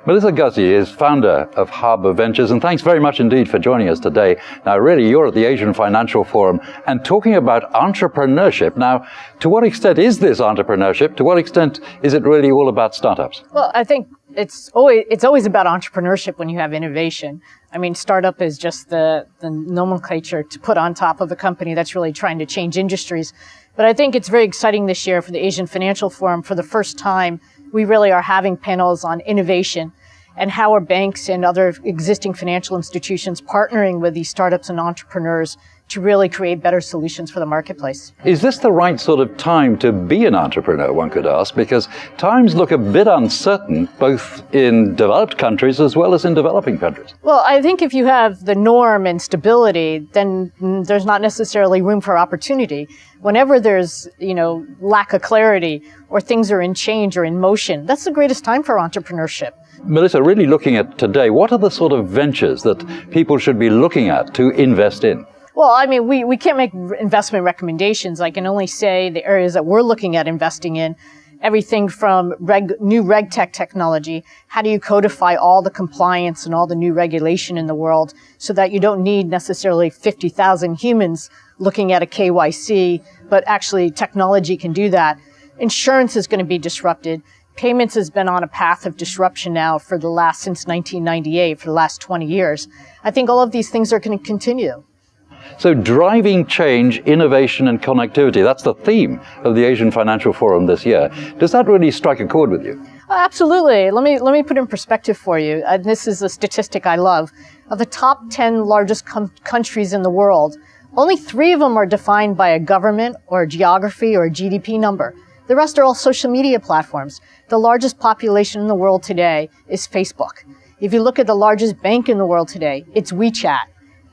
Melissa Guzy is founder of Arbor Ventures, and thanks very much indeed for joining us today. Now, really, you're at the Asian Financial Forum and talking about entrepreneurship. Now, to what extent is this entrepreneurship? To what extent is it really all about startups? Well, I think it's always about entrepreneurship when you have innovation. I mean, startup is just the nomenclature to put on top of a company that's really trying to change industries. But I think it's very exciting this year for the Asian Financial Forum. For the first time, we really are having panels on innovation and how are banks and other existing financial institutions partnering with these startups and entrepreneurs to really create better solutions for the marketplace. Is this the right sort of time to be an entrepreneur, one could ask, because times look a bit uncertain, both in developed countries as well as in developing countries? Well, I think if you have the norm and stability, then there's not necessarily room for opportunity. Whenever there's, lack of clarity or things are in change or in motion, that's the greatest time for entrepreneurship. Melissa, really looking at today, what are the sort of ventures that people should be looking at to invest in? Well, I mean, we can't make investment recommendations. I can only say the areas that we're looking at investing in, everything from new RegTech technology. How do you codify all the compliance and all the new regulation in the world so that you don't need necessarily 50,000 humans looking at a KYC, but actually technology can do that. Insurance is going to be disrupted. Payments has been on a path of disruption now since 1998, for the last 20 years. I think all of these things are going to continue. So driving change, innovation and connectivity, that's the theme of the Asian Financial Forum this year. Does that really strike a chord with you? Absolutely. Let me put in perspective for you. This is a statistic I love. Of the top 10 largest countries in the world, only 3 of them are defined by a government or a geography or a GDP number. The rest are all social media platforms. The largest population in the world today is Facebook. If you look at the largest bank in the world today, it's WeChat.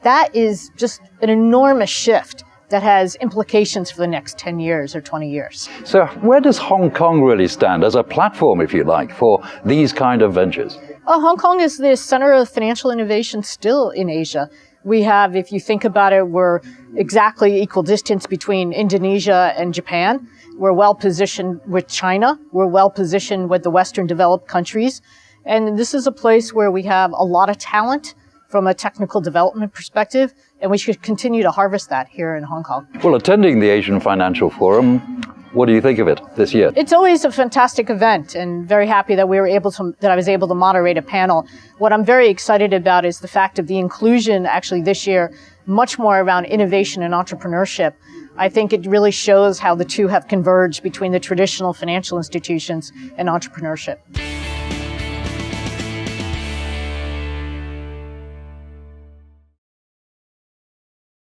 That is just an enormous shift that has implications for the next 10 years or 20 years. So where does Hong Kong really stand as a platform, if you like, for these kind of ventures? Hong Kong is the center of financial innovation still in Asia. We have, if you think about it, we're exactly equal distance between Indonesia and Japan. We're well positioned with China. We're well positioned with the Western developed countries. And this is a place where we have a lot of talent from a technical development perspective, and we should continue to harvest that here in Hong Kong. Well, attending the Asian Financial Forum, what do you think of it this year? It's always a fantastic event, and very happy that I was able to moderate a panel. What I'm very excited about is the fact of the inclusion actually this year, much more around innovation and entrepreneurship. I think it really shows how the two have converged between the traditional financial institutions and entrepreneurship.